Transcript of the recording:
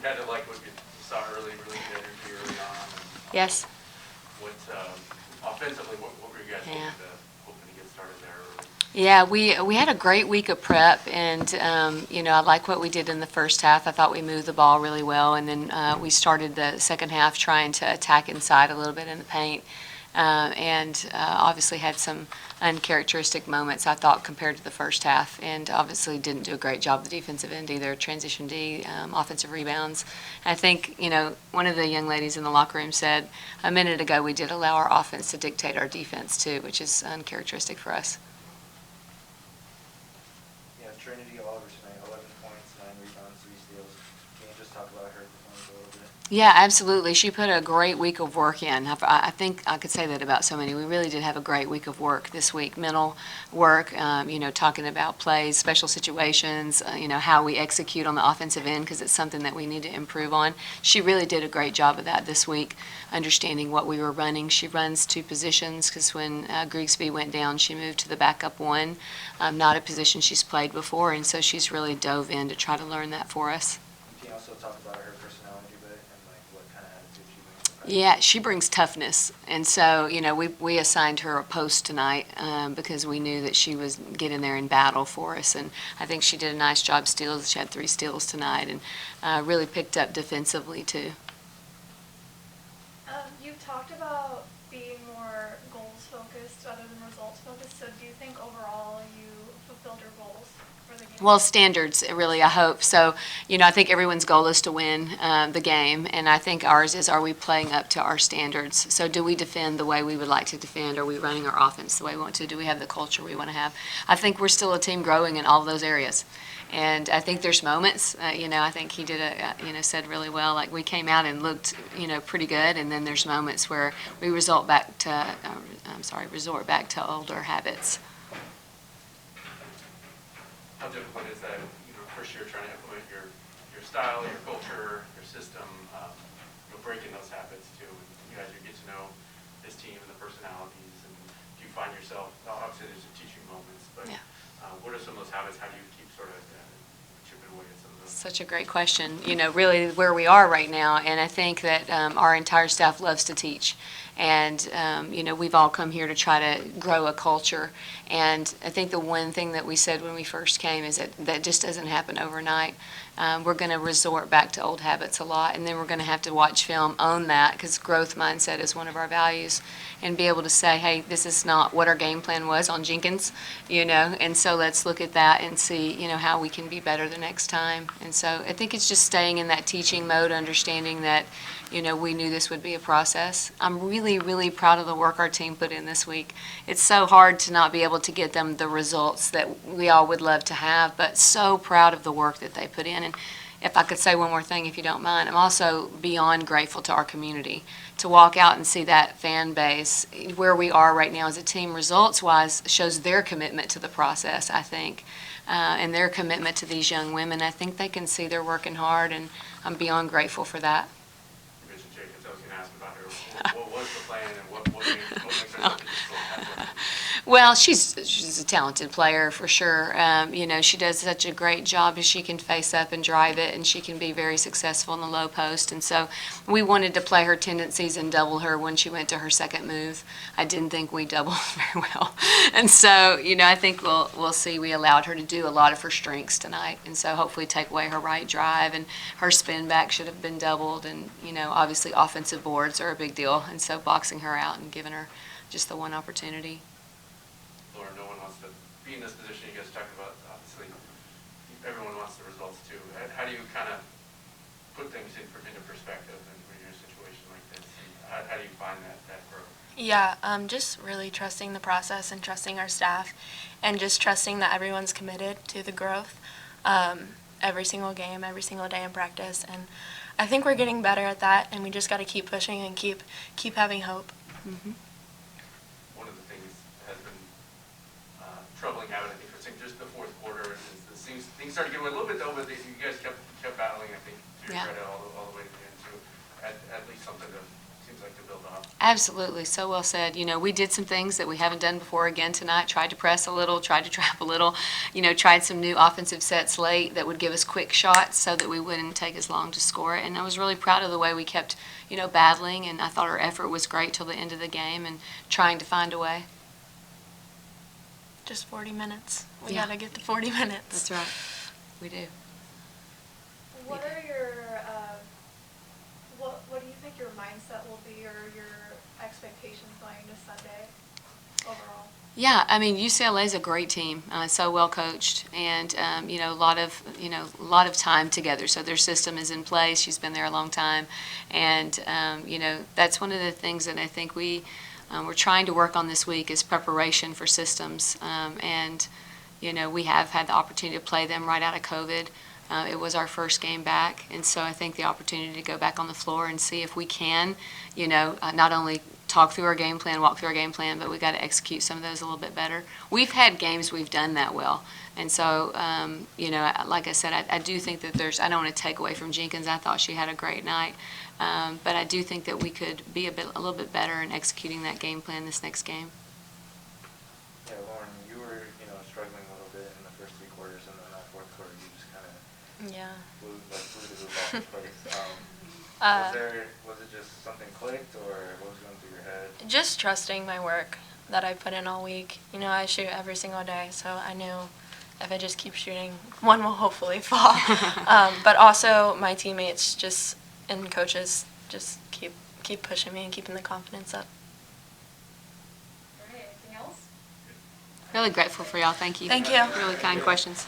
kind of like what you saw early, really good energy early on. Yes. What offensively, what were you guys hoping to get started there early? Yeah, we had a great week of prep, and I like what we did in the first half. I thought we moved the ball really well, and then we started the second half trying to attack inside a little bit in the paint, and obviously had some uncharacteristic moments, I thought, compared to the first half, and obviously didn't do a great job at the defensive end either, transition D, offensive rebounds. I think, one of the young ladies in the locker room said a minute ago we did allow our offense to dictate our defense too, which is uncharacteristic for us. Trinity Oliver tonight, 11 points, 9 rebounds, 3 steals. Can you just talk about her performance a little bit? Yeah, absolutely. She put a great week of work in. I think I could say that about so many. We really did have a great week of work this week. Mental work, talking about plays, special situations, how we execute on the offensive end, because it's something that we need to improve on. She really did a great job of that this week, understanding what we were running. She runs 2 positions, because when Grigsby went down, she moved to the backup 1, not a position she's played before, and so she's really dove in to try to learn that for us. Can you also talk about her personality a bit and what kind of attitude she brings? Yeah, she brings toughness, and so we assigned her a post tonight because we knew that she was getting there in battle for us, and I think she did a nice job steals. She had 3 steals tonight, and really picked up defensively too. You've talked about being more goals focused rather than results focused. So do you think overall you fulfilled your goals for the game? Well, standards, really, I hope. So, I think everyone's goal is to win the game, and I think ours is, are we playing up to our standards? So do we defend the way we would like to defend? Are we running our offense the way we want to? Do we have the culture we want to have? I think we're still a team growing in all of those areas. And I think there's moments, I think he did said really well, like we came out and looked, pretty good, and then there's moments where we resort back to older habits. How difficult is that, first year trying to implement your style, your culture, your system, breaking those habits too? You guys get to know this team and the personalities, and do you find yourself, obviously there's teaching moments, but what are some of those habits? How do you keep sort of chipping away at some of those? Such a great question. Really where we are right now, and I think that our entire staff loves to teach. And, we've all come here to try to grow a culture. And I think the one thing that we said when we first came is that just doesn't happen overnight. We're going to resort back to old habits a lot, and then we're going to have to watch film, own that, because growth mindset is one of our values, and be able to say, hey, this is not what our game plan was on Jenkins, and so let's look at that and see, how we can be better the next time. And so I think it's just staying in that teaching mode, understanding that, we knew this would be a process. I'm really, really proud of the work our team put in this week. It's so hard to not be able to get them the results that we all would love to have, but so proud of the work that they put in. And if I could say one more thing, if you don't mind, I'm also beyond grateful to our community to walk out and see that fan base where we are right now as a team. Results-wise, shows their commitment to the process, I think, and their commitment to these young women. I think they can see they're working hard, and I'm beyond grateful for that. You mentioned Jacobs. I was going to ask about her. What was the plan, and what makes her such a difficult athlete? Well, she's a talented player for sure. She does such a great job as she can face up and drive it, and she can be very successful in the low post. And so we wanted to play her tendencies and double her when she went to her second move. I didn't think we doubled very well. And so, I think we'll see. We allowed her to do a lot of her strengths tonight, and so hopefully take away her right drive, and her spin back should have been doubled. And, obviously offensive boards are a big deal, and so boxing her out and giving her just the one opportunity. Lauren, no one wants to be in this position you guys talked about. Obviously, everyone wants the results too. How do you kind of put things into perspective when you're in a situation like this? How do you find that growth? Yeah, just really trusting the process and trusting our staff, and just trusting that everyone's committed to the growth every single game, every single day in practice. And I think we're getting better at that, and we just got to keep pushing and keep having hope. Mm-hmm. One of the things that has been troubling habit, I think, for just the fourth quarter, is things started to get away a little bit though, but you guys kept battling, I think, to your credit all the way to the end too. At least something that seems like to build up. Absolutely, so well said. You know, we did some things that we haven't done before again tonight, tried to press a little, tried to trap a little, tried some new offensive sets late that would give us quick shots so that we wouldn't take as long to score it. And I was really proud of the way we kept, battling, and I thought our effort was great till the end of the game and trying to find a way. Just 40 minutes. We Yeah. got to get to 40 minutes. That's right, we do. What are your, what do you think your mindset will be, or your expectations going into Sunday overall? Yeah, I mean, UCLA is a great team, so well coached, and a lot of time together. So their system is in place. She's been there a long time, and that's one of the things that I think we're trying to work on this week is preparation for systems, and we have had the opportunity to play them right out of COVID. It was our first game back, and so I think the opportunity to go back on the floor and see if we can, not only talk through our game plan, walk through our game plan, but we got to execute some of those a little bit better. We've had games we've done that well, and so, like I said, I do think that I don't want to take away from Jenkins. I thought she had a great night, but I do think that we could be a little bit better in executing that game plan this next game. Yeah, Lauren, you were, struggling a little bit in the first 3 quarters, and then that fourth quarter, you just kind of Yeah. flew the hoop off the place. Was it just something clicked, or what was going through your head? Just trusting my work that I put in all week. I shoot every single day, so I knew if I just keep shooting, one will hopefully fall. But also my teammates and coaches just keep pushing me and keeping the confidence up. All right, anything else? Really grateful for y'all. Thank you. Thank you. Really kind questions.